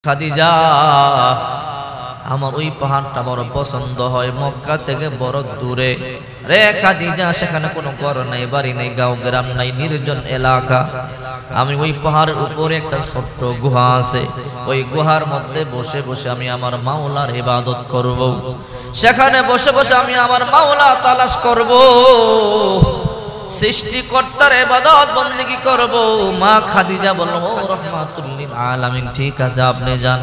খাদিজা আমার ওই পাহাড়টা বড় পছন্দ হয়, মক্কা থেকে বড় দূরে রে খাদিজা, সেখানে কোনো ঘর নাই, বাড়ি নাই, গাঁও গ্রাম নাই, নির্জন এলাকা। আমি ওই পাহাড়ের উপরে একটা ছোট্ট গুহা আছে, ওই গুহার মধ্যে বসে বসে আমি আমার মাওলার ইবাদত করব। সেখানে বসে বসে আমি আমার মাওলা তালাশ করব, সৃষ্টিকর্তার ইবাদত বন্দেগী করব। মা খাদিজা বলল, ও রাহমাতুল লিল আলামিন, ঠিক আছে আপনি যান।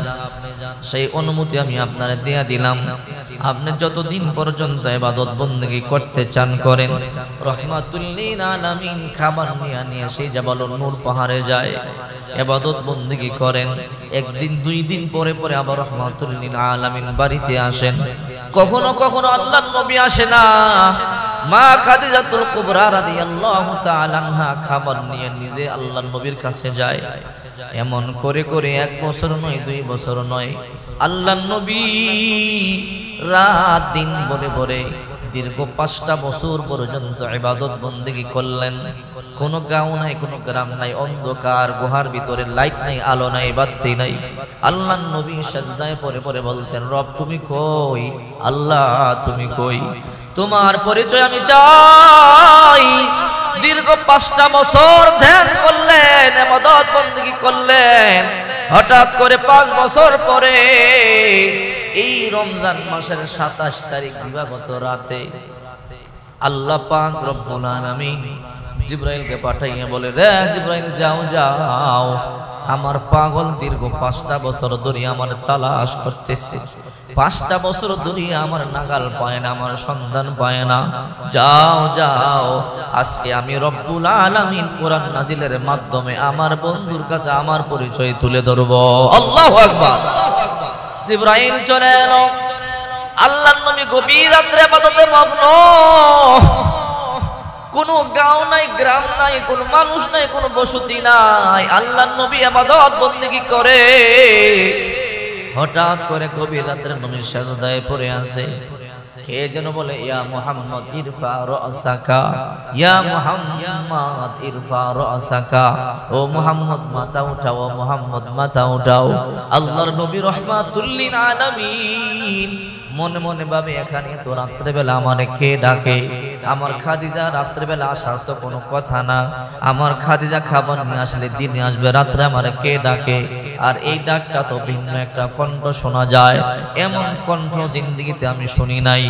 সেই অনুমতি আমি আপনারে দিয়ে দিলাম, আপনি যতদিন পর্যন্ত ইবাদত বন্দেগী করতে চান করেন। রাহমাতুল লিল আলামিন খাবার নিয়ে সেই জাবালুন নূর পাহাড়ে যায়, ইবাদত বন্দেগী করেন। একদিন দুই দিন পরে পরে আবার রাহমাতুল লিল আলামিন বাড়িতে আসেন। কখনো কখনো আল্লাহর নবী আসে না, মা খাদিজাতুল কুবরা রাদিয়াল্লাহু তাআলা আনহা খাবার নিয়ে নিজে আল্লাহর নবীর কাছে যায়। এমন করে করে 1 বছর নয়, 2 বছর নয়, আল্লাহর নবী রাত দিন ভরে ভরে দীর্ঘ 5টা বছর পর্যন্ত ইবাদত বন্দেগী করলেন। কোনো গাঁও নাই, কোনো গ্রাম নাই, অন্ধকার গুহার ভিতরে, লাইট নাই, আলো নাই, বাতি নাই। আল্লাহর নবী সাজদায় পড়ে পড়ে বলতেন, রব তুমি কই, আল্লাহ তুমি কই, তোমার পরিচয় আমি চাই। দীর্ঘ 5টা বছর ধ্যান করলেন, ইবাদত বন্দেগী করলেন। হঠাৎ করে 5 বছর পরে এই রমজান মাসের 27 তারিখ দিবাগত রাতে আল্লাহ পাক রব্বুল আলামিন জিবরাইলকে পাঠাইয়া বলে, রে জিবরাইল যাও যাও, আমার পাগল দীর্ঘ 5টা বছর ধরে আমার তালাশ করতেছে, 5টা বছর ধরে আমার নাগাল পায় না, আমার সন্ধান পায় না, যাও যাও, আজকে আমি রব্বুল আলামিন কোরআন নাজিলের মাধ্যমে আমার বন্ধুর কাছে আমার পরিচয় তুলে ধরব। আল্লাহু আকবার। জিবরাইল চলে এলো, আল্লাহর নবী গভীর রাত্রে ইবাদতে মগ্ন। কোনো গাঁও নাই, গ্রাম নাই, কোনো মানুষ নাই, কোনো বসতি নাই, আল্লাহর নবী ইবাদত বন্দেগী করে। হঠাৎ করে গভীর রাত্রে নবী সাজদায় পড়ে আছে। কে যেন বলে, ইয়া মুহাম্মদ ইরফা রাসাকা, ইয়া মুহাম্মদ ইরফা রাসাকা, ও মুহাম্মদ মাথা উঠাও, ও মুহাম্মদ মাথা উঠাও। আল্লাহর নবী রাহমাতুল লিল আলামিন মনে মনে ভাবে, এখানে তো রাত্রেবেলা আমারে কে ডাকে? আমার খাদিজা রাত্রেবেলা আসার তো কোনো কথা না, আমার খাদিজা খাবার নিয়ে আসলে দিনে আসবে, রাত্রে আমারে কে ডাকে? আর এই ডাকটা তো ভিন্ন একটা কণ্ঠ শোনা যায়, এমন কণ্ঠ জিন্দেগিতে আমি শুনি নাই।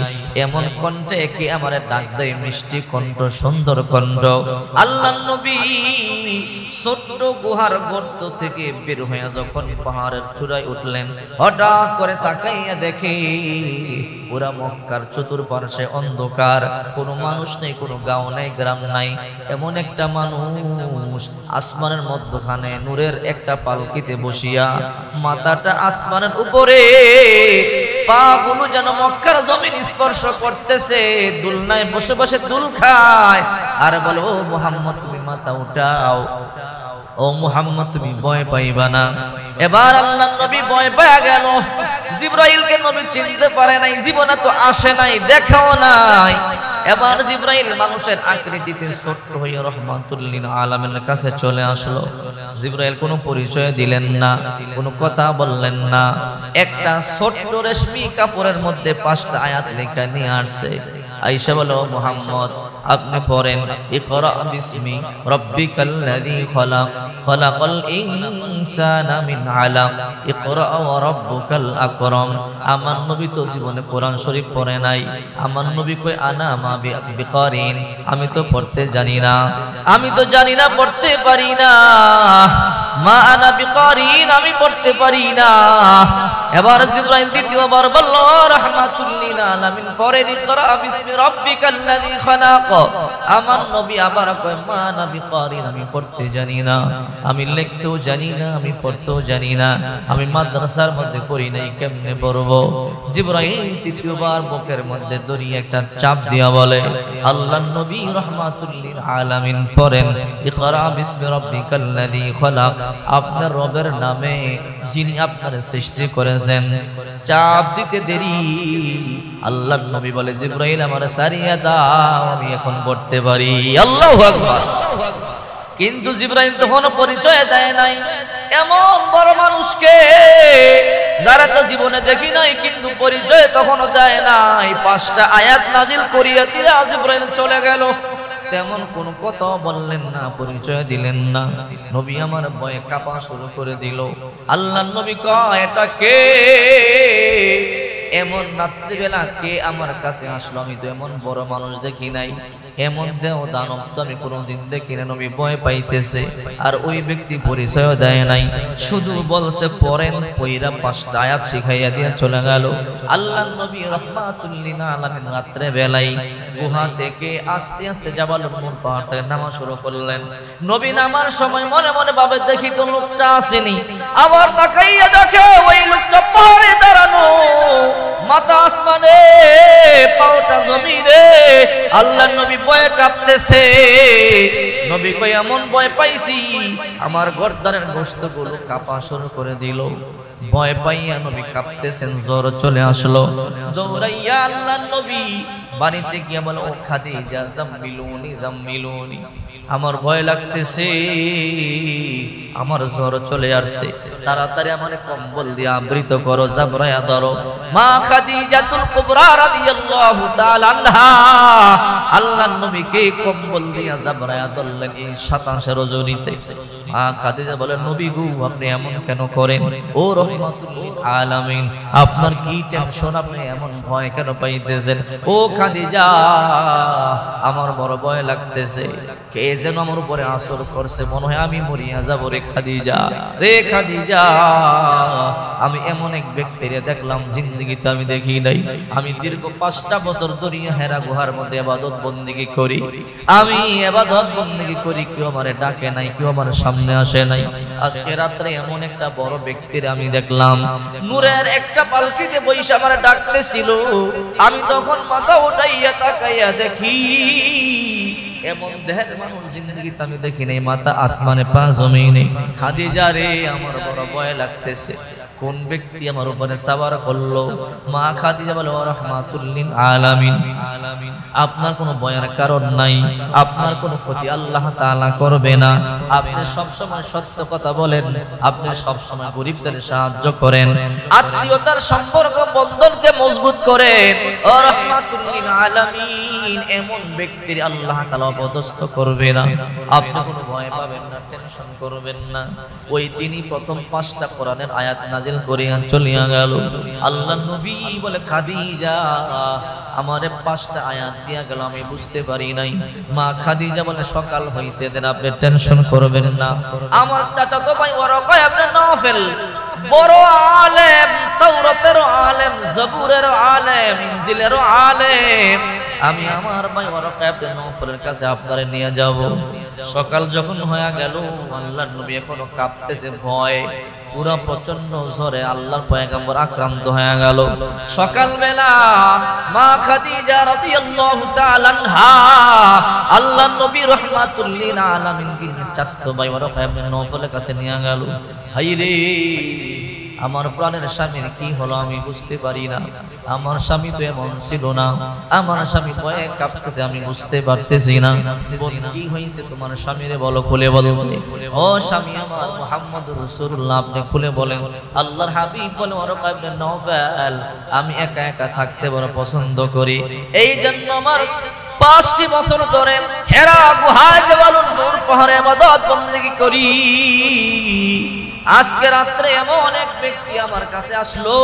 এমন কণ্ঠে কে আমারে ডাক দেয়? মিষ্টি কণ্ঠ, সুন্দর কণ্ঠ। আল্লাহর নবী ছোট্ট গুহার গর্ত থেকে বের হয়ে যখন পাহাড়ের চূড়ায় উঠলেন, হঠাৎ করে তাকাইয়া দেখে পুরা মক্কার চতুর্পার্শ্বে অন্ধকার, কোনো মানুষ নেই, কোনো গাঁও নাই, গ্রাম নাই। এমন একটা মানুষ আসমানের মধ্যখানে নূরের একটা পালকিতে বসিয়া, মাথাটা আসমানের উপরে, পা গুলো যেন মক্কার জমিন স্পর্শ করতেছে, দুলনায় বসে বসে দুল খায় আর বলে, ও মুহাম্মদ তুমি মাথা উঠাও, ও মুহাম্মদ তুমি ভয় পাইবা না। এবার আল্লাহর নবী ভয় পেয়ে গেল। জিবরাইলকে নবী চিনতে পারে নাই, জীবনে তো আসে নাই, দেখাও নাই। এবার জিবরাইল মানুষের আকৃতিতে ছোট্ট হয়ে রাহমাতুল লিল আলামিনের কাছে চলে আসলো। জিবরাইল কোনো পরিচয় দিলেন না, কোনো কথা বললেন না। একটা ছোট্ট রেশমি কাপড়ের মধ্যে 5টা আয়াত লেখা নিয়ে আসছে। আয়েশা বলো, মুহাম্মদ আপনি পড়েন, ইকরা বিসমি রাব্বিকাল্লাযী খালাক, খালাকাল ইনসানা মিন আলাক, ইকরা ওয়া রাব্বুকাল আকরাম। আমার নবী তো জীবনে কোরআন শরীফ পড়ে নাই। আমার নবী কই, আনা মা বিকারিন, আমি তো পড়তে জানি না, আমি তো জানি না, পড়তে পারি না। মা আনা বিকারিন, আমি পড়তে পারি না। এবার জিবরাইল দ্বিতীয়বার বলল, রাহমাতুল লিল আলামিন পড়েন, ইকরা বিসমি রাব্বিকাল্লাযী খালাক। আমার নবী আবার কয়, মা আনা বিকারিন, আমি পড়তে জানি না, আমি লিখতেও জানি না, আমি পড়তেও জানি না, আমি মাদ্রাসার মধ্যে পড়ি নাই, কেমনে পড়বো? জিবরাইল তৃতীয়বার বুকের মধ্যে দড়িয়ে একটা চাপ দিয়া বলে, আল্লাহর নবী রাহমাতুল লিল আলামিন পড়েন, ইকরা বিসমি রাব্বিকাল্লাযী খালাক, আপনার রবের নামে যিনি আপনার সৃষ্টি করেছেন। চাপ দিতে দেরি, আল্লাহর নবী বলে, জিবরাইল আমার সারিয়া দাও, আমি এখন পড়তে পারি। আল্লাহু আকবার। কিন্তু জিবরাইল তখন পরিচয় দেয় নাই। এমন বড় মানুষকে যারা তো জীবনে দেখি নাই, কিন্তু পরিচয় তখনও দেয় নাই। 5টা আয়াত নাজিল করিয়া দিয়ে জিবরাইল চলে গেল, তেমন কোন কথা বললেন না, পরিচয় দিলেন না। নবী আমার ভয়ে কাঁপা শুরু করে দিল। আল্লাহর নবী কয়, এটা কে? এমন রাত্রিবেলা কে আমার কাছে আসলো? আমি তো এমন বড় মানুষ দেখি নাই, এমন দেহ দানব তো আমি কোনোদিন দেখি না। নবী ভয় পাইতেছে, আর ওই ব্যক্তি পরিচয় দেয় নাই, শুধু বলছে পড়েন, পইরা 5টা আয়াত শিখাইয়া দিয়ে চলে গেল। আল্লাহর নবী রাহমাতুল লিল আলামিন রাত্রে বেলায় গুহা থেকে আস্তে আস্তে জাবালুন নূর পাহাড় থেকে নামা শুরু করলেন। নবী নামার সময় মনে মনে ভাবে, দেখি তো লোকটা আসেনি। আবার তাকাইয়া দেখে ওই লোকটা পাহাড়ে দাঁড়ানো, মাথা আসমানে, পাওটা জমিনে। আল্লাহর নবী ভয়ে কাঁপতেছে। নবী কই, এমন ভয় পাইছি আমার গর্দানের গোশতগুলো কাঁপা শুরু করে দিল। ভয় পাইয়া নবী কাঁপতেছেন, জ্বর চলে আসলো। দৌড়াইয়া আল্লাহর নবী বাড়িতে গিয়ে বলে, ও খাদিজা জাম্মিলুনি জাম্মিলুনি, আমার ভয় লাগতেছে, আমার জ্বর চলে আসছে, তাড়াতাড়ি আমারে কম্বল দিয়ে আবৃত করো, জাবরায়া ধরো। মা খাদিজাতুল কুবরা রাদিয়াল্লাহু তাআলা আনহা আল্লাহর নবীকে কম্বল দিয়ে জাবরায়া ধরলেন এই 27 রজনীতে। মা খাদিজা বলে, নবী গো, আপনি এমন কেন করেন? ও রাহমাতুল লিল আলামিন, আপনার কি টেনশন? আপনি এমন ভয় কেন পাইতেছেন? ও খাদিজা, আমার বড় ভয় লাগতেছে, কে যেন আমার উপরে আসর করছে, মনে হয় আমি মরিয়া যাব রে খাদিজা, রে খাদিজা। আমি এমন এক ব্যক্তিরে দেখলাম, জিন্দেগিতে আমি দেখি নাই। আমি দীর্ঘ 5টা বছর ধরে হেরা গুহার মধ্যে ইবাদত বন্দেগী করি, আমি ইবাদত বন্দেগী করি, কেউ আমারে ডাকে নাই, কেউ আমার সামনে আসে নাই। আজকে রাত্রে এমন একটা বড় ব্যক্তিরে আমি দেখলাম, নূরের একটা পালকিতে বসে আমারে ডাকতেছিল। আমি তখন মাথা উঠাইয়া তাকাইয়া দেখি, এমন দেহের মানুষ জিন্দেগিতে আমি দেখি নাই, মাথা আসমানে, পা জমিনে। খাদিজা রে, আমার বড় ভয় লাগতেছে, কোন ব্যক্তি আমার উপরে সওয়ার করলো? মা খাদিজা বলে, ও রাহমাতুল লিল আলামিন, আপনার কোনো ভয়ের কারণ নাই, আপনার কোনো ক্ষতি আল্লাহ তাআলা করবে না। আপনি সব সময় সত্য কথা বলেন, আপনি সব সময় গরিবদের সাহায্য করেন, আত্মীয়তার সম্পর্ক বন্ধনকে মজবুত করেন। ও রাহমাতুল লিল আলামিন, এমন ব্যক্তির আল্লাহ তাআলা অপদস্থ করবে না, আপনি কোনো ভয় পাবেন না, টেনশন করবেন না। ওই তিনি প্রথম 5টা কোরআনের আয়াত নাজিল করিয়া চলিয়া গেল। আল্লাহর নবী বলে, খাদিজা, আমারে 5টা আয়াত দিয়া গেল, আমি বুঝতে পারি নাই। মা খাদিজা বলে, সকাল হইতে দেন, আপনি টেনশন করবেন না। আমার চাচাতো ভাই ওয়ারাকা ইবনে নওফল বড় আলেম, তাওরাতের আলেম, জবুরের আলেম, ইনজিলের আলেম। আমি আমার ভাই ওয়ারাকা ইবনে নওফলের কাছে আপনারে নিয়ে যাব। সকাল যখন হয়ে গেল, আল্লাহর নবী এখনো কাঁপতেছে ভয়, পুরা প্রচন্ড জ্বরে আল্লাহর পয়গম্বর আক্রান্ত হয়ে গেল। সকালবেলা মা খাদিজা রাদিয়াল্লাহু তাআলা আনহা আল্লাহর নবী রাহমাতুল লিল আলামিন কে চাচতো ভাই ওয়ারাকা ইবনে নওফলের কাছে নিয়ে গেল। হায় রে, আমার প্রাণের স্বামীর কি হলো আমি বুঝতে পারি না। আমার স্বামী তো এমন ছিল না, আমার স্বামী ভয়ে কাঁপতেছে, আমি বুঝতে পারতেছি না। কি হয়েছে তোমার স্বামীরে বলো, খুলে বলো। ও স্বামী আমার মুহাম্মদুর রাসূলুল্লাহ, আপনি খুলে বলেন। আল্লাহর হাবিব বলে, ওয়ারাকা ইবনে নওফল, আমি একা একা থাকতে বড় পছন্দ করি, এই জন্য আমার 5টি বছর ধরে হেরা গুহায় জাবালুন নূর পাহাড়ে ইবাদত বন্দেগী করি। আজকে রাত্রে এমন এক ব্যক্তি আমার কাছে আসলো,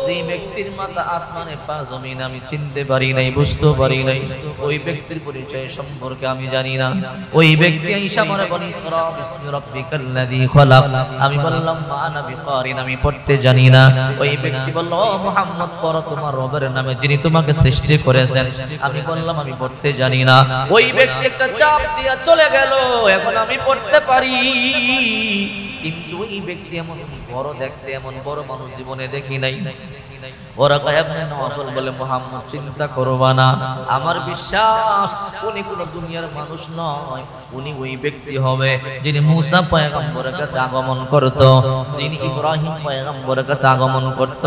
যে ব্যক্তির মাথা আসমানে, পা জমিনে, আমি চিনতে পারি নাই, বুঝতে পারি নাই। ওই ব্যক্তির পরিচয় সম্পর্কে আমি জানি না। ওই ব্যক্তি আইসা মনে বলি, ইকরা বিসমি রাব্বিকাল্লাযী খলাক। আমি বললাম, মা আনা বিকারিন, আমি পড়তে জানি না। ওই ব্যক্তি বলল, ও মুহাম্মদ, পড়ো তোমার রবের নামে, যিনি তোমাকে সৃষ্টি করেছেন। আমি বললাম, আমি পড়তে জানি না। ওই ব্যক্তি একটা চাপ দিয়া চলে গেল। এখন আমি পড়তে পারি, কিন্তু ওই ব্যক্তি এমন বড় দেখতে, এমন বড় মানুষ জীবনে দেখি নাই। ওয়ারাকা ইবনে নওফল বলে, মুহাম্মদ চিন্তা করবা না, আমার বিশ্বাস উনি কোন দুনিয়ার মানুষ নয়, উনি ওই ব্যক্তি হবে যিনি মুসা পয়গম্বরের কাছে আগমন করত, যিনি ইব্রাহিম পয়গম্বরের কাছে আগমন করত।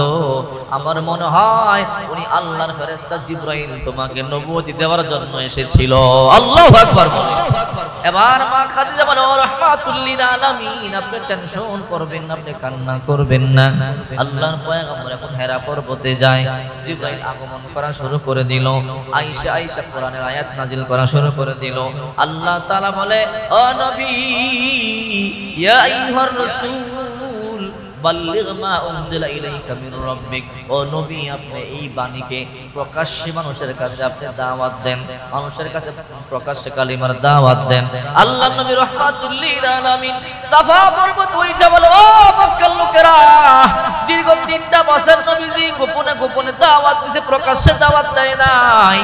আমার মনে হয় উনি আল্লাহর ফেরেশতা জিবরাইল তোমাকে নবুয়তি দেওয়ার জন্য এসেছিল। আল্লাহু আকবার বলে। এবার মা খাদিজা বলে ও রাহমাতুল লিল আলামিন আপনি টেনশন করবেন না, আপনি কান্না করবেন না। আল্লাহর পয়গম্বর এখন হেরা পর্বতে যায়, জিবরাইল আগমন করা শুরু করে দিল, আয়েশা কোরআনের আয়াত নাজিল করা শুরু করে দিল। আল্লাহ তাআলা বলে ও নবী ইয়া আইয়ুহার রাসূল বাল্লিগ মা উনজিলা ইলাইকা মির রাব্বিক, ও নবী আপনি এই বাণীকে প্রকাশ্যে মানুষের কাছে আপনি দাওয়াত দেন, মানুষের কাছে প্রকাশ্যে কালিমার দাওয়াত দেন। আল্লাহ নবী রাহমাতুল লিল আলামিন সাফা পর্বত উঠে বলে ও মক্কার লোকেরা, দীর্ঘ 3টা বছর নবীজি গোপনে গোপনে দাওয়াত দিয়েছে, প্রকাশ্যে দাওয়াত দেয় নাই।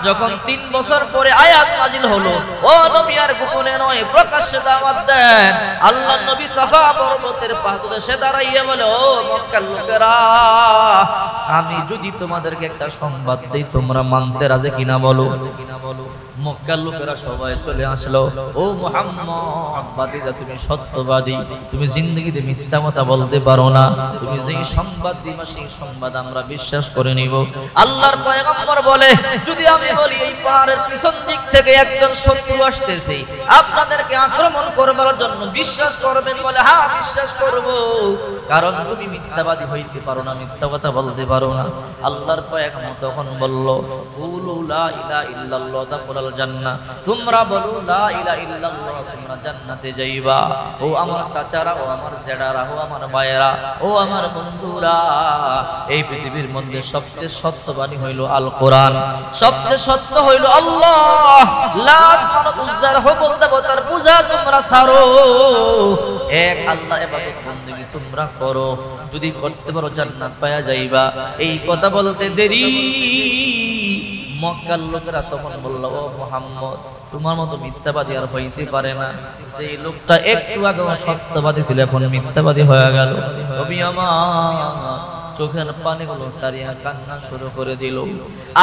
যখন 3 বছর পরে আয়াত নাজিল হলো, ও নবী আর গোপনে নয় প্রকাশ্যে দাওয়াত দেন। আল্লাহ নবী সাফা পর্বতের পাদদেশে দাঁড়াইয়া বলে ও মক্কার লোকেরা, আমি যদি তোমাদেরকে একটা সংবাদ দেই তোমরা মানতে রাজি কিনা বলো। মক্কার লোকেরা সবাই চলে আসলো, ও মুহাম্মদ বাতিজা তুমি সত্যবাদী, তুমি জিন্দেগিতে মিথ্যা কথা বলতে পারো না, তুমি যেই সংবাদ দিবা সেই সংবাদ আমরা বিশ্বাস করে নিব। আল্লাহর পয়গম্বর বলে যদি আমি বলি এই পাহাড়ের পিছন দিক থেকে একজন শত্রু আসতেছে আপনাদেরকে আক্রমণ করবার জন্য, বিশ্বাস করবেন? বলে হ্যাঁ বিশ্বাস করব, কারণ তুমি মিথ্যাবাদী হইতে পারো না, মিথ্যা কথা বলতে পারো না। আল্লাহর পয়গম্বর তখন বলল কুলু লা ইলাহা ইল্লাল্লাহ তাকুল জান্নাহ, তোমরা বলো লা ইলাহা ইল্লাল্লাহ তোমরা জান্নাতে যাইবা। ও আমার চাচারা, ও আমার জেডারা, ও আমার ভাইয়েরা, ও আমার বন্ধুরা, এই পৃথিবীর মধ্যে সবচেয়ে সত্যবাদী হইল আল কোরআন, সবচেয়ে সত্য হইল আল্লাহ। লাত মানত উজ্জার হবল দেবতার পূজা তোমরা ছাড়ো, এক আল্লাহ ইবাদত বندگی তোমরা করো, যদি করতে পারো জান্নাত পাওয়া যাইবা। এই কথা বলতে দেরি মক্কার লোকেরা তখন বলল ও মুহাম্মদ তোমার মতো মিথ্যাবাদী আর হইতে পারে না, সেই লোকটা একটু আগে সত্যবাদী ছিল এখন মিথ্যাবাদী হয়ে গেল। নবী আমার চোখের পানিগুলো সারিয়া কান্না শুরু করে দিল।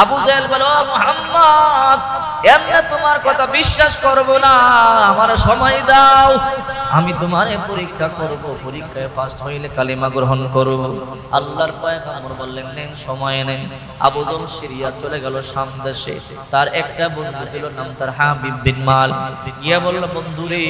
আবু জাহেল বলে ও মুহাম্মদ এমনি তোমার কথা বিশ্বাস করব না, আমার সময় দাও, আমি তোমারে পরীক্ষা করব, পরীক্ষায় ফার্স্ট হইলে কালিমা গ্রহণ করব। আল্লাহর পয়গম্বর বললেন নেন সময় নেন। আবু জল সিরিয়া চলে গেল শাম দেশে, তার একটা বন্ধু ছিল নাম তার হাবিব বিন মাল। গিয়া বলল বন্ধুরে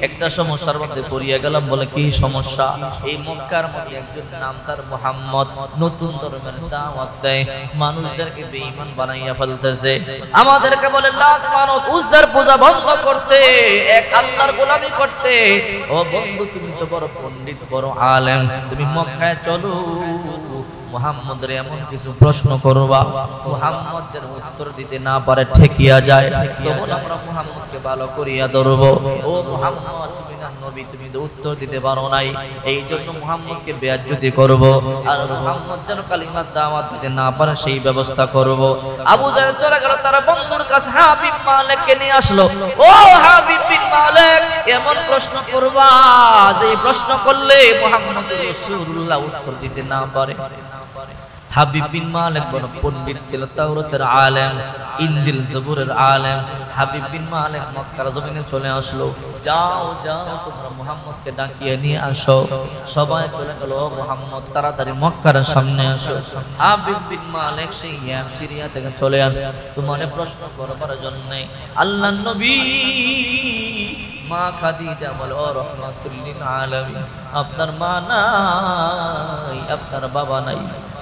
একটা সমস্যার মধ্যে পড়িয়া গেলাম। বলে কি সমস্যা? এই মক্কার মধ্যে একজন নাম তার মুহাম্মদ নতুন ধর্মের দাওয়াত দেয়, মানুষদেরকে বেঈমান বানাইয়া ফেলতেছে, আমাদেরকে বলে লাত মানত উজ্জার পূজা বন্ধ করতে, এক আল্লাহর গোলামি করতে। ও বন্ধু তুমি তো বড় পণ্ডিত, বড় আলেম, তুমি মক্কায় চলো, মুহাম্মদের এমন কিছু প্রশ্ন করবা মুহাম্মদ যেন উত্তর দিতে না পারে ঠেকিয়া যায়, তখন আমরা মুহাম্মদকে ভালো করিয়া ধরবো। ও মুহাম্মদ তুমি না নবী, তুমি তো উত্তর দিতে পারো নাই, এই জন্য মুহাম্মদকে বেয়াজ্জতি করব, আর মুহাম্মদ যেন কালিমার দাওয়াত দিতে না পারে সেই ব্যবস্থা করব। আবু জাহেল চলে গেল তার বন্ধুর কাছে, হাবিব মালিককে নিয়ে আসলো। ও হাবিব বিন মালিক এমন প্রশ্ন করবা যে প্রশ্ন করলে মুহাম্মদ রাসূলুল্লাহ উত্তর দিতে না পারে। হাবিব বিন মালিক বড় পণ্ডিত ছিল, তাওরাতের আলেম, ইনজিল জবুরের আলেম। হাবিব বিন মালিক মক্কার জমিনে চলে আসলো, যাও যাও তোমরা মুহাম্মদকে ডাকিয়ে নিয়ে আসো। সবাই চলে গেল, মুহাম্মদ তাড়াতাড়ি মক্কার সামনে আসো। হাবিব বিন মালিক সেই সিরিয়া থেকে চলে আসে তোমারে প্রশ্ন করবার জন্য। আল্লাহর নবী মা খাদিজা বলে ও রাহমাতুল লিল আলামিন আপনার মা নাই, আপনার বাবা নাই,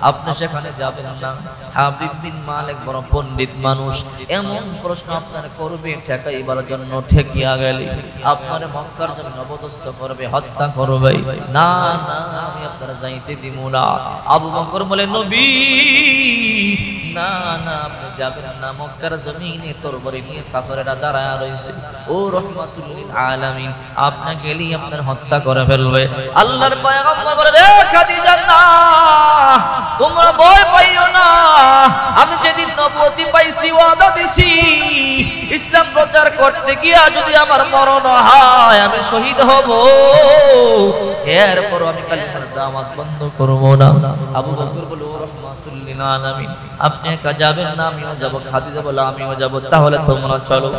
আপনি সেখানে যাবেন না। হাবিব বিন মালিক বড় পণ্ডিত মানুষ, এমন প্রশ্ন আপনার করবে ঠেকাইবার জন্য, ঠেকিয়া গেলে আপনার মক্কার জন্য অবদস্থ করবে, হত্যা করবে। না না আমি আপনারা যাইতে দিব না। আবু বকর বলে নবী না না আপনি যাবেন না, মক্কার জমিনে তরবারি নিয়ে কাফেররা দাঁড়ায় রয়েছে, ও রাহমাতুল লিল আলামিন আপনি গেলেই আপনার হত্যা করে ফেলবে। আল্লাহর পয়গম্বর বলে রে খাদিজা না তোমরা ভয় পাইও না, আমি যেদিন নবুয়তি পাইছি ওয়াদা দিছি ইসলাম প্রচার করতে গিয়া যদি আমার মরণ হয় আমি শহীদ হব, এরপর আমি কালিমার দাওয়াত বন্ধ করব না। আবু বকর বলে ও রাহমাতুল লিল আলামিন আপনি একা যাবেন না, আমিও যাব। খাদিজা বলে আমিও যাব। তাহলে তোমরা চলো।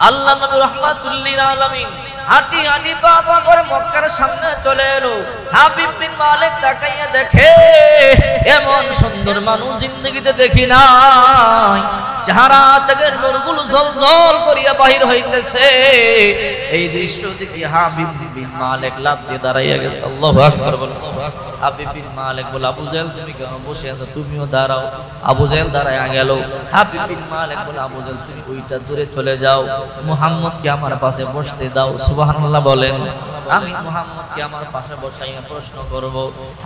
আল্লাহ নবী রাহমাতুল লিল আলামিন হাঁটি হাঁটি পা পা করে মক্কার সামনে চলে এলো। হাবিব বিন মালিক তাকাইয়া দেখে এমন সুন্দর মানুষ জিন্দেগিতে দেখি নাই। চেহারা থেকে নূরগুলো ঝলঝল করিয়া বাহির হইতেছে। এই দৃশ্য দেখি হাবিব বিন মালিক লাফ দিয়ে দাঁড়াইয়া গেছে। আল্লাহু আকবার বলে। হাবিব বিন মালিক বলে, আবু জাহেল তুমি কেন বসে আছো, তুমিও দাঁড়াও। আবু জাহেল দাঁড়াইয়া গেল। হাবিব বিন মালিক বলে, আবু জাহেল তুমি ওইটা দূরে চলে যাও, মুহাম্মদকে আমার পাশে বসতে দাও। সুবহানাল্লাহ বলেন। আমি মুহাম্মদকে আমার পাশে বসাইয়া প্রশ্ন করব।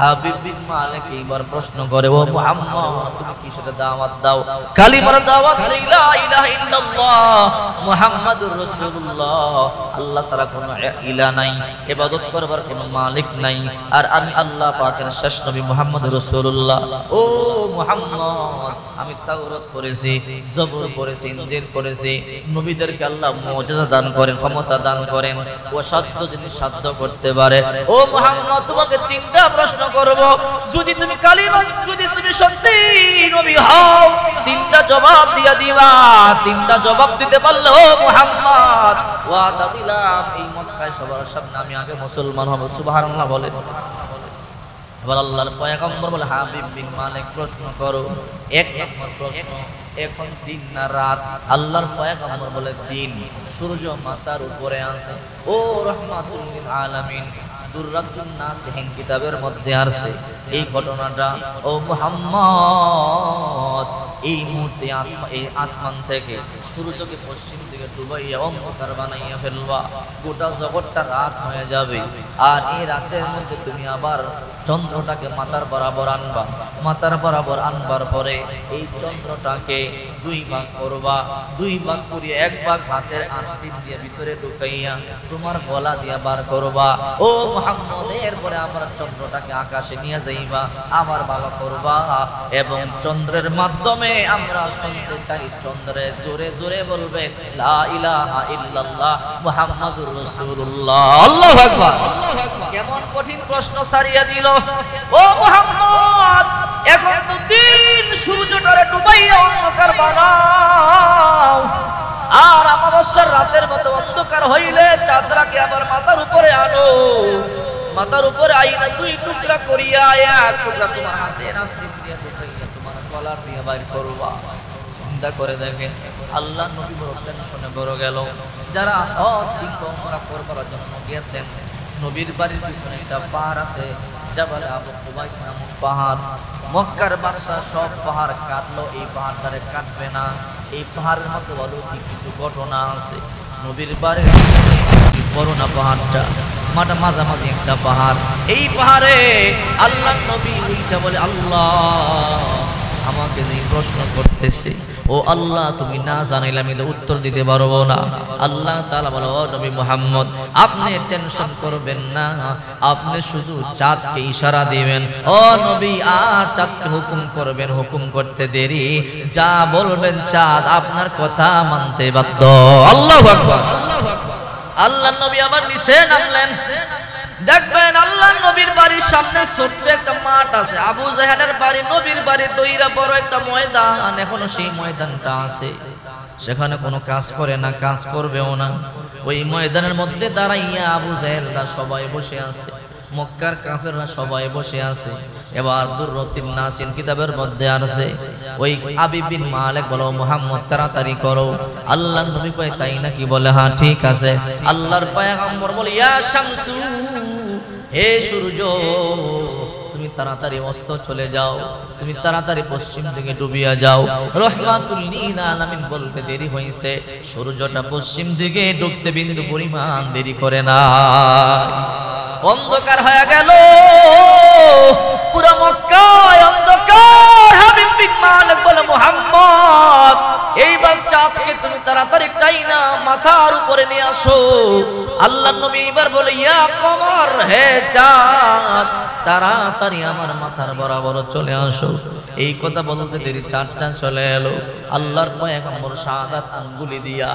হাবিব বিন মালিক এইবার প্রশ্ন করে, ও মুহাম্মদ তুমি কিসের দাওয়াত দাও? কালিমার দাওয়াত, লা ইলাহা ইল্লাল্লাহ মুহাম্মাদুর রাসূলুল্লাহ, আল্লাহ ছাড়া কোনো ইলাহ নাই, ইবাদত করবার কোনো মালিক নাই, আর আমি আল্লাহ পাকের শেষ নবী মুহাম্মদুর রাসূলুল্লাহ। ও মুহাম্মদ আমি তাওরাত পড়েছি, জবর পড়েছি, ইনজিল পড়েছি। নবীদেরকে আল্লাহ মুজিজা দান করেন, ক্ষমতা দান করেন, ও সাধ্য জিনিস সাধ্য করতে পারে। ও মুহাম্মদ তোমাকে তিনটা প্রশ্ন করব, যদি তুমি কালিমা, যদি তুমি সত্যি নবী হও, তিনটা জবাব দিয়া দিবা। তিনটা জবাব দিতে পারলে ও মুহাম্মদ ওয়াদা দিলাম এই মক্কায় সবার সামনে আমি আগে মুসলমান হব। সুবহানাল্লাহ বলে। এবার আল্লাহর পয়গম্বর বলে, হাবিব বিন মালিক প্রশ্ন করো। এক নম্বর প্রশ্ন, এখন দিন না রাত? আল্লাহর পয়গম্বর বলে দিন, সূর্য মাথার উপরে আছে। ও রাহমাতুল লিল আলামিন, দুররাতুন নাসিহিন কিতাবের মধ্যে আছে এই ঘটনাটা। ও মুহাম্মদ এই মুহূর্তে আসমান থেকে সূর্যকে পশ্চিম দিকে ডুবাইয়া অন্ধকার বানাইয়া ফেলবা, গোটা জগৎটা রাত হয়ে যাবে। আর এই রাতের মধ্যে তুমি আবার চন্দ্রটাকে মাথার বরাবর আনবা। মাথার বরাবর আনবার পরে এই চন্দ্রটাকে দুই ভাগ করবা। দুই ভাগ করিয়া এক ভাগ হাতের আস্তিন দিয়ে ভিতরে ঢুকাইয়া তোমার গলা দিয়া বার করবা। ও মুহাম্মদ এরপরে আবার চন্দ্রটাকে আকাশে নিয়ে যাইবা, আবার ভালো করবা, এবং চন্দ্রের মাধ্যমে আমরা শুনতে চাই চন্দ্রে জোরে জোরে বলবে লা ইলাহা ইল্লাল্লাহ মুহাম্মাদুর রাসূলুল্লাহ। আল্লাহু আকবার। কেমন কঠিন প্রশ্ন সারিয়া দিল। ও মুহাম্মদ এখন তো দিন, সূর্যটারে ডুবাইয়া অন্ধকার বানাও, আর অমাবস্যার রাতের মতো অন্ধকার হইলে চাঁদরাকে আবার মাথার উপরে আনো। মাথার উপরে আইনা দুই টুকরা করিয়া এক টুকরা তোমার হাতে নাস্তিক দিয়ে ঢুকাইয়া তোমার গলার দিয়ে বাইর করবা। চিন্তা করে দেখেন, আল্লাহ নবী বড় টেনশনে বড় গেল। যারা হজ কিংবা উমরা করবার জন্য গেছেন, নবীর বাড়ির পিছনে একটা পাহাড় আছে, জাবালে আবু কুবাইস নামক পাহাড়। মক্কার বাদশা সব পাহাড় কাটলো, এই পাহাড়টারে কাটবে না। এই পাহাড়ের মধ্যে অলৌকিক কিছু ঘটনা আছে। নবীর বাড়ির বড় না পাহাড়টা, মাঝামাঝি একটা পাহাড়। এই পাহাড়ে আল্লাহ নবী ওইটা বলে, আল্লাহ আমাকে যে প্রশ্ন করতেছে, ও আল্লাহ তুমি না জানাইলে আমি উত্তর দিতে পারবো না। আল্লাহ তাআলা বলে, ও নবী মুহাম্মদ আপনি টেনশন করবেন না, আপনি শুধু চাঁদকে ইশারা দিবেন। ও নবী আর চাঁদকে হুকুম করবেন, হুকুম করতে দেরি, যা বলবেন চাঁদ আপনার কথা মানতে বাধ্য। আল্লাহু আকবার। আল্লাহ নবী আবার নিচে নামলেন। দেখবেন আল্লাহ নবীর বাড়ির সামনে ছোট্ট একটা মাঠ আছে। আবু জাহেলের বাড়ি, নবীর বাড়ি দইরা বড় একটা ময়দান, এখনো সেই ময়দানটা আছে। সেখানে কোনো কাজ করে না, কাজ করবেও না। ওই ময়দানের মধ্যে দাঁড়াইয়া আবু জাহেলরা সবাই বসে আছে, মক্কার কাফেররা সবাই বসে আছে। এবার দুররাতুন নাসিন কিতাবের মধ্যে আছে, ওই হাবিব বিন মালিক বলো, মুহাম্মদ তাড়াতাড়ি করো। আল্লাহর নবী কয় তাই নাকি? বলে হ্যাঁ ঠিক আছে। আল্লাহর পয়গম্বর বলে, ইয়া শামসু, হে সূর্য তুমি তাড়াতাড়ি অস্ত চলে যাও, তুমি তাড়াতাড়ি পশ্চিম দিকে ডুবিয়া যাও। রাহমাতুল লিল আলামিন বলতে দেরি হইছে, সূর্যটা পশ্চিম দিকে ডুবতে বিন্দু পরিমাণ দেরি করে না। অন্ধকার হয়ে গেল, পুরো মক্কায় অন্ধকার। হাবিব বিন মালিক বলে, মুহাম্মদ এইবার চাঁদকে তুমি তাড়াতাড়ি টাইনা মাথার উপরে নিয়ে আসো। আল্লাহ নবী এবার বলে, ইয়া কমর, হে চাঁদ তাড়াতাড়ি আমার মাথার বরাবর চলে আসো। এই কথা বলতে দেরি চাঁদটা চলে এলো। আল্লাহর পয়গম্বর শাহাদাত আঙ্গুলি দিয়া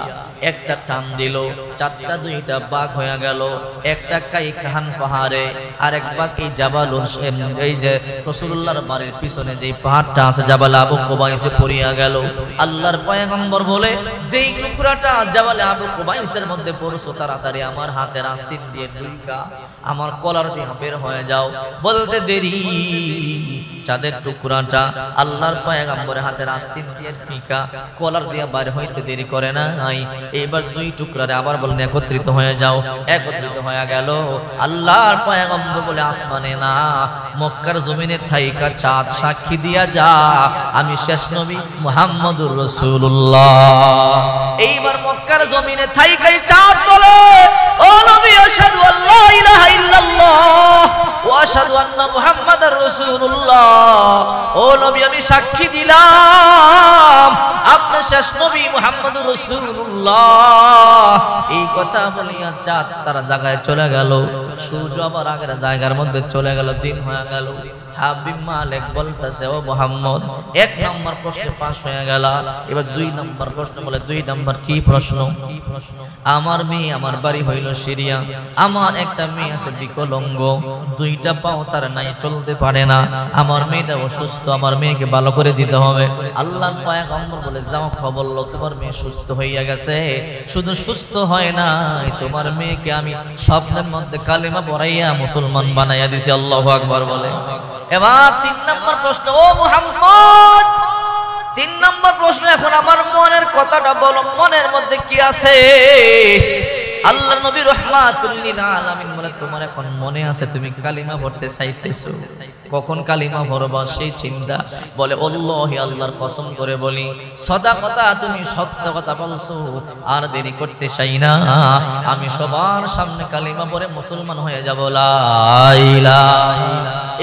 একটা টান দিল, চারটা দুইটা বাঘ হয়ে গেল। একটা কাইখান পাহাড়ে, আর এক বাঘ এই জাবালুল, এই যে রাসূলুল্লাহর বাড়ির পিছনে যে পাহাড়টা আছে জাবাল আবু কুবাইসে পড়িয়া গেল। আল্লাহর পয়গম্বর বলে, যেই টুকরাটা জাবালে আবু কুবাইসের মধ্যে পড়ছো তাড়াতাড়ি আমার হাতের আস্তিন দিয়ে ঢুকা আমার কলার দিয়ে বের হয়ে যাও। বলতে দেরি চাঁদের টুকরাটা আল্লাহর পয়গম্বরের হাতের আস্তিন দিয়ে ফিকা কলার দিয়ে বাইর হইতে দেরি করে নাই। এবার দুই টুকরারে আবার বলেন একত্রিত হয়ে যাও। একত্রিত হয়ে গেল। আল্লাহর পয়গম্বর বলে আসমানে না, মক্কার জমিনে থাইকা চাঁদ সাক্ষী দিয়া যা আমি শেষ নবী মুহাম্মদুর রাসূলুল্লাহ। এইবার মক্কার জমিনে থাইকাই চাঁদ বলে, ও নবী আশহাদু আল্লা ইলাহা ইল্লাল্লাহ ওয়া আশহাদু আন্না মুহাম্মাদার রাসূলুল্লাহ। ও নবী আমি সাক্ষী দিলাম আপনি শেষ নবী মুহাম্মদুর রাসূলুল্লাহ। এই কথা বলিয়া চাঁদ তার জায়গায় চলে গেল। সূর্য আবার আগের জায়গার মধ্যে চলে গেল। দিন হয়ে গেল। হাবিব মালিক বলতেছে, ও মুহাম্মদ, এক নম্বর প্রশ্ন পাস হয়ে গেল। এবার দুই নম্বর প্রশ্ন বলে, দুই নম্বর কি প্রশ্ন? আমার মেয়ে, আমার বাড়ি হইল সিরিয়া, আমার একটা মেয়ে আছে বিকলাঙ্গ, দুইটা পাও তার নাই, চলতে পারে না, আমার মেয়েটা অসুস্থ, আমার মেয়েকে ভালো করে দিতে হবে। আল্লাহর পয়গম্বর বলে, যাও খবর লো, তোমার মেয়ে সুস্থ হইয়া গেছে। শুধু সুস্থ হয় নাই, তোমার মেয়েকে আমি স্বপ্নের মধ্যে কালিমা পড়াইয়া মুসলমান বানাইয়া দিছি। আল্লাহু আকবার বলে। এবার তিন নম্বর প্রশ্ন, ও মুহাম্মদ, তিন নম্বর প্রশ্ন, এখন আমার মনের কথাটা বলো, মনের মধ্যে কি আছে? আল্লাহ নবী রাহমাতুল লিল আলামিন বলে, তোমার এখন মনে আছে তুমি কালিমা পড়তে চাইতেছো, কখন কালিমা পড়বা সেই চিন্তা। বলে, আল্লাহি, আল্লাহর কসম করে বলি, সদাকতা, তুমি সত্য কথা বলছো, আর দেরি করতে চাই না, আমি সবার সামনে কালিমা পড়ে মুসলমান হয়ে যাব। লা ইলাহা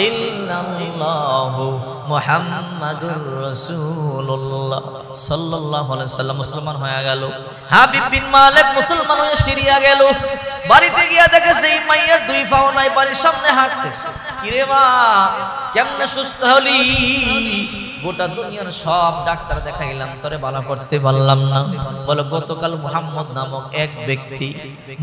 ইল্লাল্লাহু মুহাম্মাদুর রাসূলুল্লাহ সাল্লাল্লাহু আলাইহি ওয়াসাল্লাম মুসলমান হয়ে গেল। হাবিব বিন মালিক মুসলমান হয়ে সিরিয়া গেল। বাড়িতে গিয়া দেখে সেই মাইয়ার দুই পাও নাই, বাড়ির সামনে হাঁটতেছে। কিরে মা, কেমনে সুস্থ হলি? গোটা দুনিয়ার সব ডাক্তার দেখাইলাম, তোরে ভালো করতে পারলাম না। বলে, গতকাল মুহাম্মদ নামক এক ব্যক্তি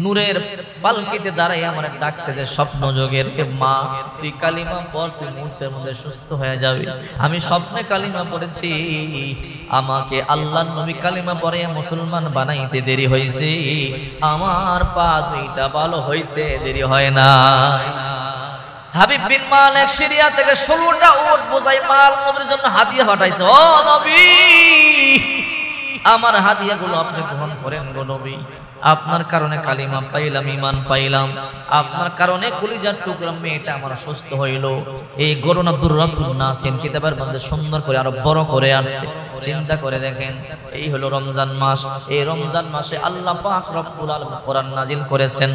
নূরের পালকিতে দাঁড়াই আমার ডাকতেছে স্বপ্ন যোগের, মা তুই কালিমা পড়, তুই মুহূর্তের মধ্যে সুস্থ হয়ে যাবে। আমি স্বপ্নে কালিমা পড়েছি, আমাকে আল্লাহর নবী কালিমা পড়ে মুসলমান বানাইতে দেরি হয়েছে, আমার পা দুইটা ভালো হইতে দেরি হয় না। হাবিব বিন মালিক সিরিয়া থেকে 16টা উট বোঝাই মাল নবীর জন্য হাদিয়া পাঠাইছে। ও নবী, আমার হাদিয়াগুলো আপনি গ্রহণ করেন গো নবী। আপনার কারণে কালিমা পাইলাম, ঈমান পাইলাম, আপনার কারণে কলিজার টুকরা মেয়েটা আমার সুস্থ হইল। এই গরুনা দুররাতুন নাসিন কিতাবের মধ্যে সুন্দর করে আরো বড় করে আসছে। চিন্তা করে দেখেন, এই হলো রমজান মাস। এই রমজান মাসে আল্লাহ পাক রব্বুল আলামিন কোরআন নাজিল করেছেন।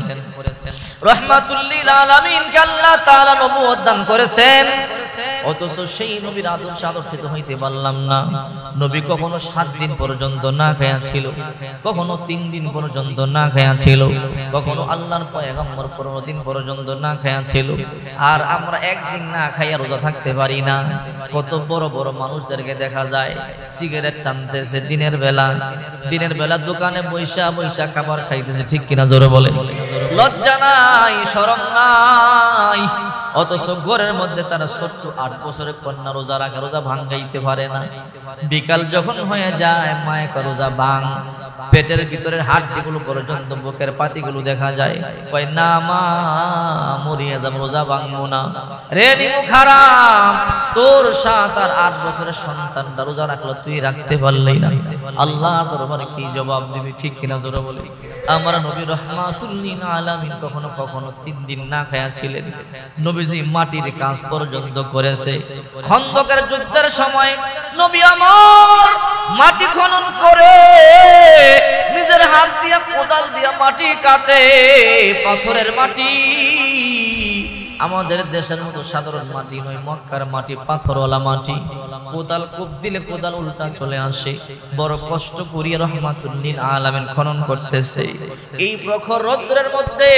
রাহমাতুল লিল আলামিন কে আল্লাহ তাআলা নবুয়ত দান করেছেন। অথচ সেই নবীর আদর্শে আদর্শিত হইতে পারলাম না। নবী কখনো 7 দিন পর্যন্ত না খায়া ছিল, কখনো 3 দিন পর্যন্ত না খায়া ছিল, কখনো আল্লাহর পয়গম্বর 15 দিন পর্যন্ত না খায়া ছিল। আর আমরা একদিন না খাইয়া রোজা থাকতে পারি না। কত বড় বড় মানুষদেরকে দেখা যায় সিগারেট টানতেছে দিনের বেলা, দিনের বেলা দোকানে বৈশা বৈশা খাবার খাইতেছে। ঠিক কিনা জোরে বলে? লজ্জা নাই, শরম নাই। অথচ ঘরের মধ্যে তারা ছোট্ট 8 বছরের কন্যা রোজা রাখে, রোজা ভাঙাইতে পারে না। বিকাল যখন হয়ে যায়, মায়ের রোজা ভাঙ, পেটের ভিতরের হাড়গুলো পর্যন্ত, বুকের পাতিগুলো দেখা যায়। কয় না মা, মরিয়া যাব, রোজা ভাঙবো না। রে নিমু খারাপ, তোর 7 আর 8 বছরের সন্তানটা রোজা রাখলো, তুই রাখতে পারলেই না, আল্লাহর দরবারে কি জবাব দিবি? ঠিক কিনা জোরে বলি? আমার নবী রাহমাতুল লিল আলামিন কখনো কখনো 3 দিন না খায়া ছিলেন। নবীজি মাটির কাজ পর্যন্ত করেছে। খন্দকের যুদ্ধের সময় নবী আমার মাটি খনন করে নিজের হাত দিয়া কোদাল দিয়া মাটি কাটে, পাথরের মাটি। আমাদের দেশের মতো সাধারণ মাটি নয়, মক্কার মাটি পাথরওয়ালা মাটি। কোদাল কোপ দিলে কোদাল উল্টা চলে আসে। বড় কষ্ট করিয়া রাহমাতুল লিল আলামিন খনন করতেছে। এই প্রখর রৌদ্রের মধ্যে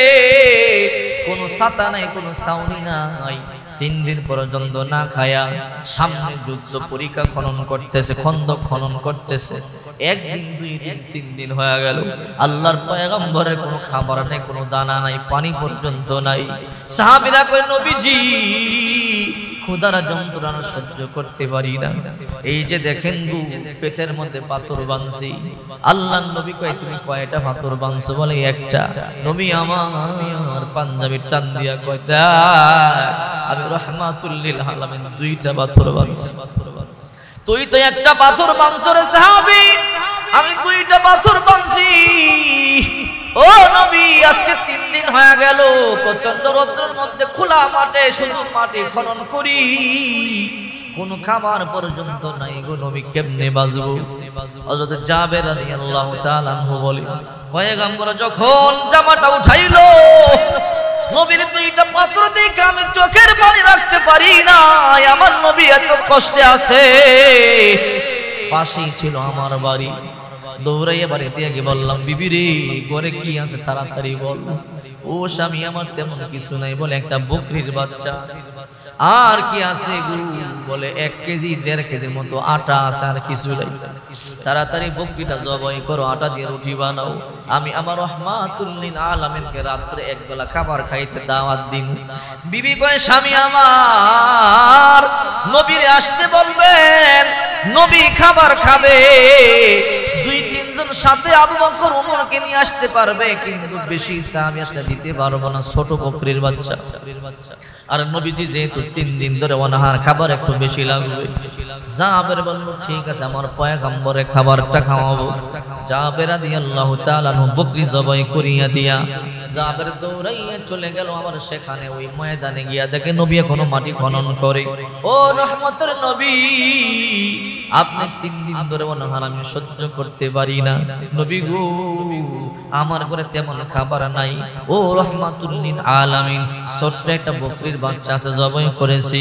কোনো ছাতা নাই, কোনো ছাউনি নাই। 3 দিন পর্যন্ত না খায়া সামনে যুদ্ধ পরীক্ষা খনন করতেছে, খন্দক খনন করতেছে। 1 দিন 2 দিন 3 দিন হয়ে গেল। আল্লাহর পয়গম্বরের কোনো খাবার নাই, কোনো দানা নাই, পানি পর্যন্ত নাই। সাহাবীরা কয়, নবীজি ক্ষুধার যন্ত্রণা সহ্য করতে পারি না। এই যে দেখেন গো পেটের মধ্যে পাথর বাঁধছি। আল্লাহর নবী কয় তুমি কয়টা পাথর বাঁধছো? বলে একটা। নবী আমার পাঞ্জাবির টান দিয়া কয় আমি রাহমাতুল লিল আলামিন দুইটা পাথর বাঁধছি। তুই তো একটা পাথর বাঁধছো রে সাহাবী, আমি দুইটা পাথর বাঁধছি। ও নবী আজকে 3 দিন হয়ে গেল প্রচন্ড রৌদ্রের মধ্যে খোলা মাঠে শুধু মাটি খনন করি, কোন খাবার পর্যন্ত নাই গো নবী, কেমনে বাঁচবো? হযরত জাবের রাদিয়াল্লাহু তাআলা আনহু বলে পয়গম্বর যখন জামাটা উঠাইলো, নবীর দুইটা পাথর দেখে আমি চোখের পানি রাখতে পারি না। আমার নবী এত কষ্টে আছে। পাশেই ছিল আমার বাড়ি, দৌড়াইয়া বাড়িতে গিয়ে বললাম বিবি রে ঘরে কি আছে তাড়াতাড়ি বল। ও স্বামী আমার তেমন কিছু নাই। বলে একটা বকরির বাচ্চা। আর কি আছে গুরু? বলে 1 কেজি 1.5 কেজির মতো আটা আছে, আর কিছু নাই। তাড়াতাড়ি বকরিটা জবাই করো, আটা দিয়ে রুটি বানাও। আমি আমার রাহমাতুল লিল আলামিনকে রাত্রে একবেলা খাবার খাইতে দাওয়াত দিন। বিবি কয় স্বামী আমার নবীরে আসতে বলবেন, নবী খাবার খাবে। 2-3 জন সাথে আবু বকর ওমরকে নিয়ে আসতে পারবে, কিন্তু বেশি সাহাবী আসলে দিতে পারবো না, ছোট বকরির বাচ্চা। আর নবীজি যেহেতু 3 দিন ধরে অনাহার, খাবার একটু বেশি লাগবে। জাবের বলল ঠিক আছে আমার পয়গম্বরে খাবারটা খাওয়াবো। জাবের রাদিয়াল্লাহু তাআলা বকরি জবাই করিয়া দিয়া জাবের দৌড়াইয়া চলে গেল। আমার সেখানে ওই ময়দানে গিয়া দেখে নবী এখনো মাটি খনন করে। ও রহমতের নবী আপনি 3 দিন ধরে অনাহার আমি সহ্য করতে পারি না। নবী গো আমার ঘরে তেমন খাবার নাই। ও রহমাতুল লিল আলামিন ছোট্ট একটা বকরির বাচ্চা আছে, জবাই করেছি।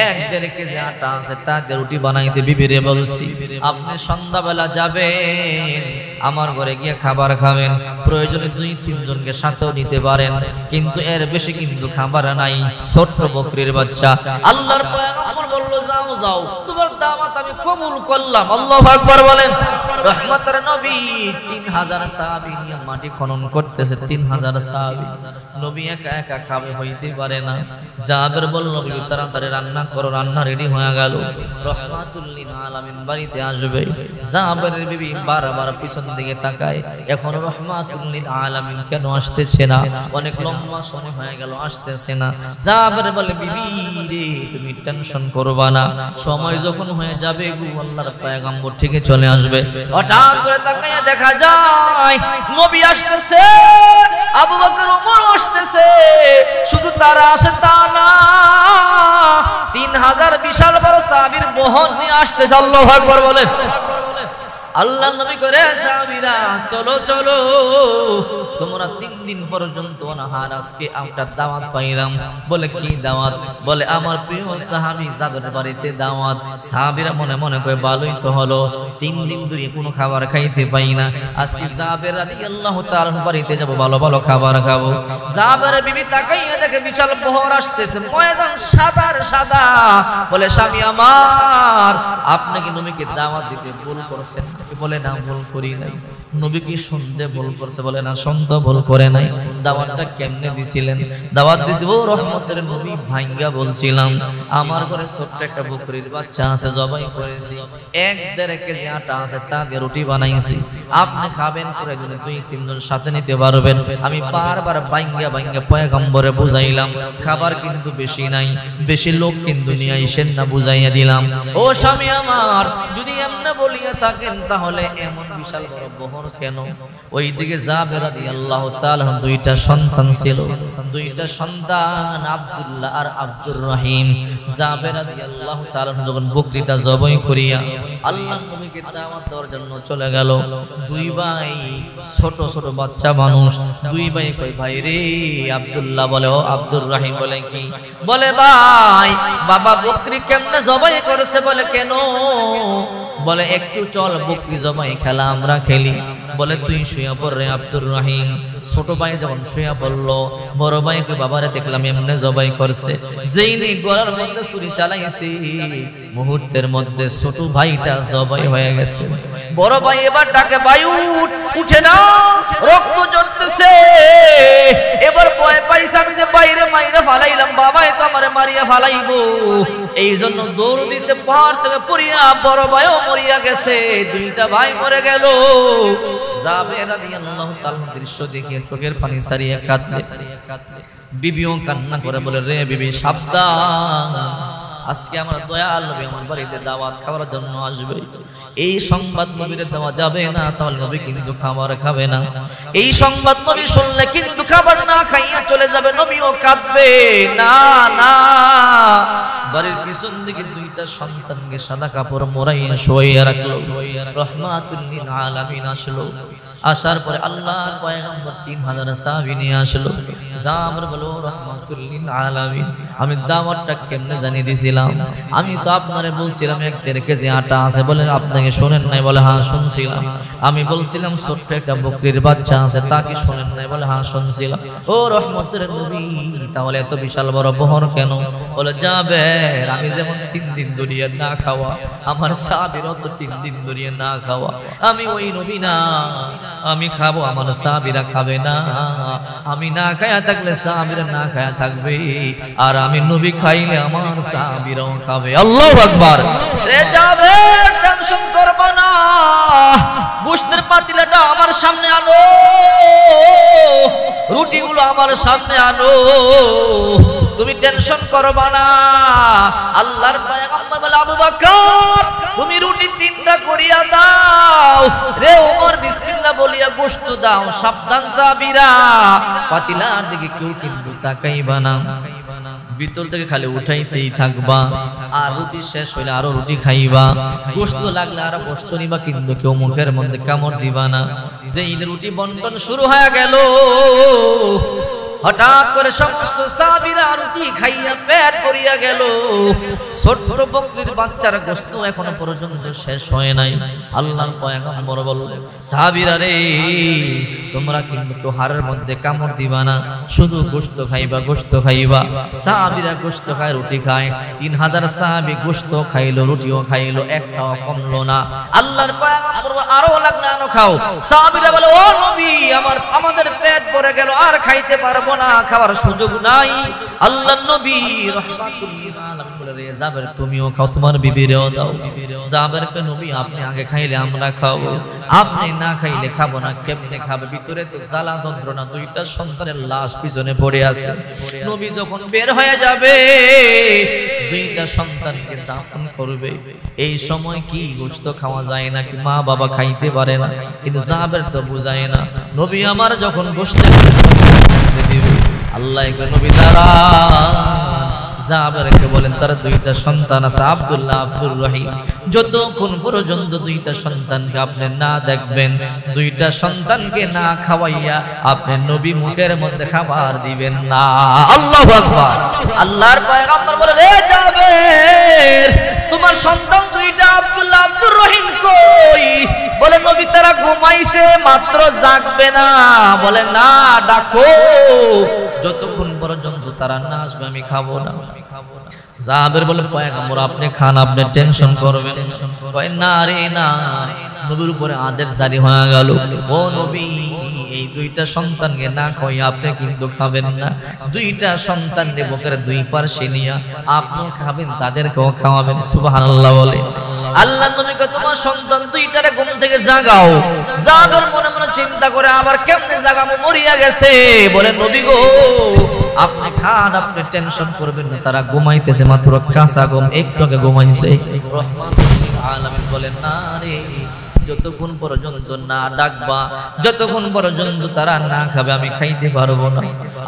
1-1.5 কেজি আটা আছে, তা দিয়ে রুটি বানাইতে বিবিরে বলছি। আপনি সন্ধ্যাবেলা যাবেন, আমার ঘরে গিয়ে খাবার খাবেন, প্রয়োজনে 2-3 জনকে সাথেও নিতে পারেন, কিন্তু এর বেশি কিন্তু খাবার নাই। ছোট্ট বকরির বাচ্চা। আল্লাহর পয়গম্বর বলল যাও যাও, তোমার দাওয়াত আমি কবুল করলাম। আল্লাহু আকবার বলেন। রহমতের নবী 3000 সাহাবী নিয়ে মাটি খনন করতেছে। 3000 সাহাবী। নবী একা একা খাবে হইতে পারে না। জাবের বলল নবী তাড়াতাড়ি রান্না করো। রান্না রেডি হয়ে গেল। রহমাতুল লিল আলামিন বাড়িতে আসবে। জাবেরের বিবি বারবার পিছন দিকে তাকায়, এখন রহমাতুল লিল আলামিন কেন আসতেছে না? অনেক লম্বা সময় হয়ে গেল আসতেছে না। জাবের বলে বিবি রে তুমি টেনশন করবা না, সময় যখন হয়ে যাবে গো আল্লাহর পয়গম্বর ঠিকই চলে আসবে। হঠাৎ করে তাকায় দেখা যায় নবী আসতেছে, আবু বকর ওমর আসতেছে। শুধু তারা আসে তা না, 3000 বিশাল বড় সাহাবীর বহন নিয়ে আসতেছে। আল্লাহু আকবার বলেন। আল্লাহ নবী করে সাহাবীরা চলো চলো, তোমরা 3 দিন পর্যন্ত অনাহার, আজকে একটা দাওয়াত পাইলাম। বলে কি দাওয়াত? বলে আমার প্রিয় সাহাবী জাবের বাড়িতে দাওয়াত। সাহাবীরা মনে মনে কয় ভালোই তো হলো, 3 দিন ধরে কোনো খাবার খাইতে পাই না, আজকে জাবের রাদিয়াল্লাহু তাআলার বাড়িতে যাব, ভালো ভালো খাবার খাবো। জাবেরের বিবি তাকাইয়া দেখে বিশাল বহর আসতেছে, ময়দান সাদার সাদা। বলে স্বামী আমার আপনি কি নবীকে দাওয়াত দিতে ভুল করেছেন? বলে না ভুল করি নাই। নবী কি শুনতে ভুল করছে? বলে না শুনতে ভুল করে নাই। দাওয়াতটা কেমনে দিছিলেন? দাওয়াত দিছি ও রহমতের নবী ভাঙ্গা বলছিলাম আমার ঘরে ছোট্ট একটা বকরির বাচ্চা আছে, জবাই করেছি। 1-1.5 কেজি আটা আছে, তা দিয়ে রুটি বানাইছি। আপনি খাবেন, প্রয়োজনে 2-3 জন সাথে নিতে পারবেন। আমি বারবার ভাঙ্গা ভাঙ্গা পয়গম্বরে বুঝাইলাম খাবার কিন্তু বেশি নাই, বেশি লোক কিন্তু নিয়ে আইসেন না, বুঝাইয়া দিলাম। ও স্বামী আমার যদি এমনে বলিয়া থাকেন তাহলে এমন বিশাল বড় বহর কেন? ওইদিকে জাবের রাদিয়াল্লাহু তাআলা 2টা সন্তান ছিল, 2টা সন্তান আব্দুল্লাহ আর আব্দুর রহিম। জাবের রাদিয়াল্লাহু তাআলা যখন বকরিটা জবাই করিয়া আল্লাহর নবীকে দাওয়াত দেওয়ার জন্য চলে গেল, 2 ভাই ছোট ছোট বাচ্চা মানুষ। 2 ভাই কই ভাই রে আব্দুল্লাহ বলে, ও আব্দুর রহিম বলে কি? বলে ভাই বাবা বকরি কেমনে জবাই করেছে? বলে কেন? বলে একটু চল বকরি জবাই খেলা আমরা খেলি। বলে তুই শুয়ে পড় রে আব্দুর রহিম। ছোট ভাই যখন শুয়ে পড়লো, বড় ভাই কই বাবারে দেখলাম এমনে জবাই করছে। যেই নেই গলার মধ্যে ছুরি চালাইছে, মুহূর্তের মধ্যে ছোট ভাইটা জবাই হয়ে গেছে। বড় ভাই এবার ডাকে, ভাই উঠে না, রক্ত ঝরতেছে। এবার ভয় পাইছে আমি যে বাইরে মাইরা ফালাইলাম, বাবাই তো আমারে মারিয়া ফালাইবো, এই জন্য দৌড় দিছে পাহাড় থেকে পড়িয়া। বড় ভাইও মরিয়া গেছে, দুইটা ভাই মরে গেল। জাবের রাদিয়াল্লাহু তাআলা দৃশ্য দেখে চোখের পানি সারিয়ে কাঁদলে, বিবিও কান্না করে বলে, রে বিবি সাবধান, আজকে আমার দয়াল নবী আমার বাড়িতে দাওয়াত খাওয়ার জন্য আসবে। এই সংবাদ নবীরে দেওয়া যাবে না, তাহলে নবী কিন্তু খাবার খাবে না। এই সংবাদ নবী শুনলে কিন্তু খাবার না খাইয়া চলে যাবে, নবীও কাঁদবে। না না, বাড়ির পিছন দিকে দুইটা সন্তানকে সাদা কাপড় মোড়াইয়া শোয়াইয়া রাখলো। রহমাতুল লিল আলামিন আসলো। আসার পরে আল্লাহর পয়গম্বর 3000 সাহাবী নিয়ে আসলো। জামর বলো, রহমাতুল লিল আলামিন, আমি দাওয়াতটা কেমনে জানিয়ে দিয়েছিলাম? আমি তো আপনারে বলছিলাম 1.5 কেজি আটা আছে, বলেন আপনাকে শোনেন নাই? বলে হ্যাঁ শুনছিলাম। আমি বলছিলাম ছোট্ট একটা বকরির বাচ্চা আছে, তাকে শোনেন নাই? বলে হ্যাঁ শুনছিলাম। ও রহমতের নবী, তাহলে এত বিশাল বড় বহর কেন? বলে যাবে, আমি যেমন 3 দিন ধরিয়া না খাওয়া, আমার সাহাবীরও তো 3 দিন ধরিয়া না খাওয়া। আমি ওই নবী না, আমি খাবো, আমার সাহাবীরা খাবে না। আমি না খায়া থাকলে সাহাবীরা না খায়া থাকবে, আর আমি নবী খাইলে আমার সাহাবীরাও খাবে। আল্লাহু আকবার। রে যাবে, টেনশন করবা না, গোশতের পাতিলাটা আমার সামনে আনো, রুটিগুলো আমার সামনে আনো, তুমি টেনশন করবা না। আল্লাহর পয়গম্বর বলে, আবু বকর তুমি রুটি 3টা করিয়া দাও। রে ওমর বিসমিল্লাহ বলিয়া গোশত দাও। সাবধান সাহাবীরা, পাতিলার দিকে কেউ কিন্তু তাকাইবা না, ভিতর থেকে খালি উঠাইতেই থাকবা, আর রুটি শেষ হইলে আরো রুটি খাইবা, গোশত লাগলে আরো গোশত নিবা, কিন্তু কেউ মুখের মধ্যে কামড় দিবা না। যেই রুটি বন্টন শুরু হয়ে গেল, হঠাৎ করে সমস্ত সাহাবীরা রুটি খাইয়া পেট ভরিয়া গেল। ছোট্ট বকরির বাচ্চার গোশত এখনো পর্যন্ত শেষ হয় নাই। আল্লাহর পয়গম্বর বললেন, সাহাবীরা রে, তোমরা কিন্তু কেউ হাড়ের মধ্যে কামড় দিবা না, শুধু গোশত খাইবা, গোশত খাইবা। সাহাবীরা গোশত খায়, রুটি খায়। 3000 সাহাবী গোশত খাইলো, রুটিও খাইলো, একটাও কমলো না। আল্লাহর পয়গম্বর আরো লাগনা আনো খাও। সাহাবীরা বলে, ও নবী, আমাদের পেট ভরে গেল, আর খাইতে পারবো না, খাওয়ার সুযোগ নাই। আল্লাহর নবী রাহমাতুল লিল আলামিন বলে, রে জাবের তুমিও খাও, তোমার বিবিরেও দাও। জাবেরকে, নবী আপনি আগে খাইলে আমরা খাবো, আপনি না খাইলে খাবো না, কেমনে খাবে? ভিতরে তো জ্বালা যন্ত্রণা, 2টা সন্তানের লাশ পিছনে পড়ে আছে। নবী যখন বের হয়ে যাবে, 2টা সন্তানকে দাফন করবে, এই সময় কি গোশত খাওয়া যায় নাকি? মা বাবা খাইতে পারে না, কিন্তু জাবের তো বুঝায় না। নবী আমার যখন গোশতের দিবে, আল্লাহ নবী দ্বারা জাবেরকে বলেন, তার 2টা সন্তান আছে, আব্দুল্লাহ, আব্দুর রহিম। যতক্ষণ পর্যন্ত 2টা সন্তানকে আপনি না দেখবেন, 2টা সন্তানকে না খাওয়াইয়া আপনি নবী মুখের মধ্যে খাবার দিবেন না। আল্লাহু আকবার। আল্লাহর পয়গম্বর বলে, রে জাবের, তোমার সন্তান 2টা আব্দুল্লাহ, আব্দুর রহিম কই? বলে, নবী তারা ঘুমাইছে, মাত্র জাগবে না। বলে, না, ডাকো, যতক্ষণ পর্যন্ত তারা না আসবে আমি খাবো না। জাবের বলে, পয়গম্বর আপনি খান, আপনি টেনশন করবেন। কয়, না রে না, নবীর উপরে আদেশ জারি হয়ে গেল, ও নবী, এই 2টা সন্তানকে না খাওয়াই আপনি কিন্তু খাবেন না। 2টা সন্তানকে বুকের 2 পাশে নিয়ে আপনি খাবেন, তাদেরকেও খাওয়াবেন। সুবহানাল্লাহ বলে। আল্লাহর নবী কয়, তোমার সন্তান 2টারে ঘুম থেকে জাগাও। জাবের মনে মনে চিন্তা করে, আবার কেমনে জাগাবো, মরিয়া গেছে। বলে, নবী গো, আপনি খান, আপনি টেনশন করবেন না, তারা ঘুমাইতেছে, মাত্র কাঁচা ঘুম, একটু আগে ঘুমাইছে। রহমাতুল লিল আলামিন বলেন, না রে, যতক্ষণ পর্যন্ত না ডাকবা, যতক্ষণ পর্যন্ত তারা না খাবে আমি খাইতে পারবো না।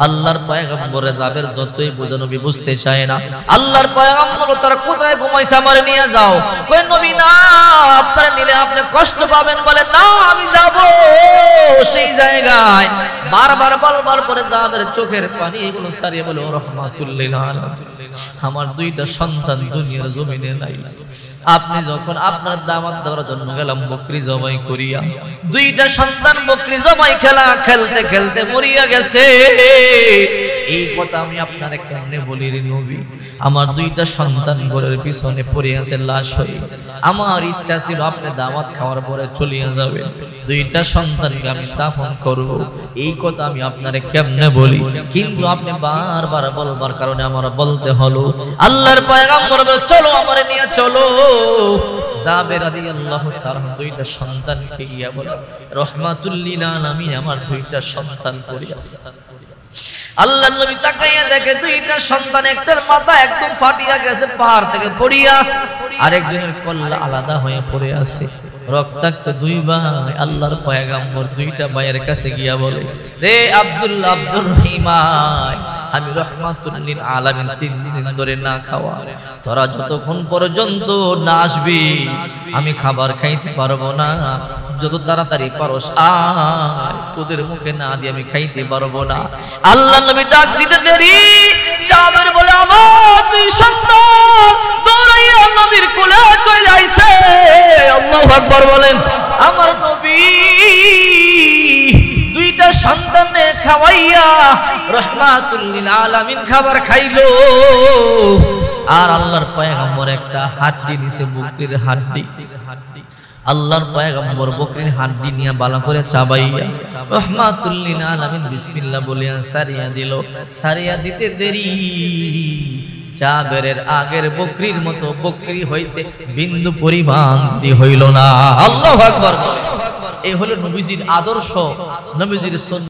আল্লাহর পয়গম্বরে জাবের যতই বুঝে, নবী বুঝতে চায় না। আল্লাহর পয়গম্বর, তারা কোথায় ঘুমাইছে, আমারে নিয়ে যাও। কই, নবী না, আপনারা নিলে আপনি কষ্ট পাবেন। বলে, না, আমি যাব সেই জায়গায়। বারবার বলবার পরে জাবের চোখের পানি এগুলো সারিয়ে বলে, ও রহমাতুল লিল আলামিন, আমার 2টা সন্তান দুনিয়ার জমিনে নাই। আপনি যখন আপনার দাওয়াত দেওয়ার জন্য গেলাম বকরি জবাই করিয়া, 2টা সন্তান বকরি জবাই খেলতে খেলতে মরিয়া গেছে। এই কথা আমি আপনারে কেমনে বলি রে নবী? আমার দুইটা সন্তান ঘরের পিছনে পড়ে আছে লাশ হয়ে। আমার ইচ্ছা ছিল আপনি দাওয়াত খাওয়ার পরে চলিয়ে যাবেন, দুইটা সন্তানকে আমি দাফন করব। এই কথা আমি আপনারে কেমনে বলি? কিন্তু আপনি বারবার বলবার কারণে আমার বলতে হলো। আল্লাহর পয়গম্বর বলে, চলো আমারে নিয়ে চলো। জাবের রাদিয়াল্লাহু তাআলা দুইটা সন্তানকে গিয়া বলে, রাহমাতুল লিল আলামিন আমার দুইটা সন্তান পড়ে আছে। আল্লাহর নবী তাকাইয়া দেখে দুইটা সন্তান, একটার মাথা একদম ফাটিয়া গেছে পাহাড় থেকে পড়িয়া, আরেকজনের কল্লা আলাদা হয়ে পড়ে আছে, রক্তাক্ত দুই ভাই। আল্লাহর পয়গম্বর দুইটা ভাইয়ের কাছে গিয়া বলে, রে আব্দুল্লাহ, আব্দুর রহিম, আমি রাহমাতুল লিল আলামিন 3 দিন ধরে না খাওয়া, তোরা যতক্ষণ পর্যন্ত না আসবি আমি খাবার খাইতে পারবো না। যত তাড়াতাড়ি পারোস আয়, তোদের মুখে না দিয়ে আমি খাইতে পারবো না। আল্লাহ নবী ডাক দিতে দেরি, জাবের বলে, আমার দুই সন্তান দৌড়াইয়া নবীর কোলে চলে আইছে। আল্লাহু আকবার বলেন। আমার নবী দুইটা সন্তানে খাওয়াইয়া রাহমাতুল লিল আলামিন খাবার খাইলো। আর আল্লাহর পয়গম্বর একটা হাড্ডি নিছে, বকরির হাড্ডি। আল্লাহর পয়গম্বর বকরির হাড্ডি নিয়ে ভালো করে চাবাইয়া রাহমাতুল লিল আলামিন বিসমিল্লাহ বলিয়া সারিয়া দিল। সারিয়া দিতে দেরি, জাবেরের আগের বকরির মতো বকরি হইতে বিন্দু পরিমাণ দেরি হইল না। আল্লাহু আকবার। এই হলো নবীজির আদর্শ, নবীজির সুন্নাত।